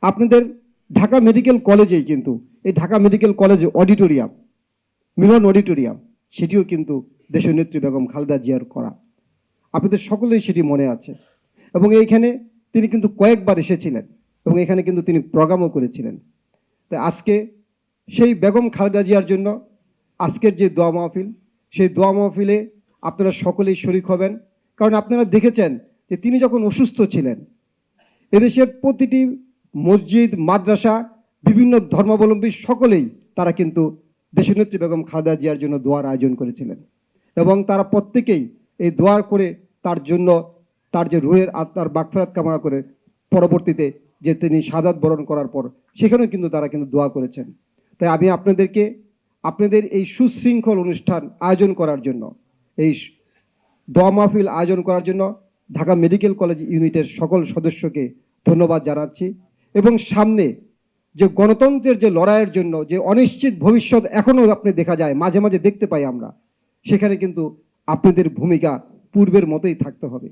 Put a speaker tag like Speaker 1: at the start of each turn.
Speaker 1: আপনাদের ঢাকা মেডিকেল কলেজেই কিন্তু এই ঢাকা মেডিকেল কলেজ অডিটোরিয়াম, মিলন অডিটোরিয়াম, সেটিও কিন্তু দেশনেত্রী বেগম খালেদা জিয়ার করা। আপনাদের সকলেই সেটি মনে আছে। এবং এইখানে তিনি কিন্তু কয়েকবার এসেছিলেন এবং এখানে কিন্তু তিনি প্রোগ্রামও করেছিলেন। তাই আজকে সেই বেগম খালেদা জিয়ার জন্য আজকের যে দোয়া মাহফিল, সেই দোয়া মাহফিলে আপনারা সকলেই শরিক হবেন। কারণ আপনারা দেখেছেন যে তিনি যখন অসুস্থ ছিলেন, এদেশের প্রতিটি মসজিদ, মাদ্রাসা, বিভিন্ন ধর্মাবলম্বী সকলেই তারা কিন্তু দেশনেত্রী বেগম খালেদা জিয়ার জন্য দোয়ার আয়োজন করেছিলেন এবং তারা প্রত্যেকেই এই দোয়া করে তার জন্য, তার যে রুহের আত্মার মাগফিরাত কামনা করে পরবর্তীতে যে তিনি শাহাদাত বরণ করার পর সেখানেও কিন্তু তারা কিন্তু দোয়া করেছেন। তাই আমি আপনাদেরকে আপনাদের এই সুশৃঙ্খল অনুষ্ঠান আয়োজন করার জন্য, এই দোয়া মাহফিল আয়োজন করার জন্য ঢাকা মেডিকেল কলেজ ইউনিটের সকল সদস্যকে ধন্যবাদ জানাচ্ছি। এবং সামনে যে গণতন্ত্রের যে লড়াইয়ের জন্য যে অনিশ্চিত ভবিষ্যৎ এখনও আপনি দেখা যায়, মাঝে মাঝে দেখতে পাই আমরা, সেখানে কিন্তু আপনাদের ভূমিকা পূর্বের মতোই থাকতে হবে।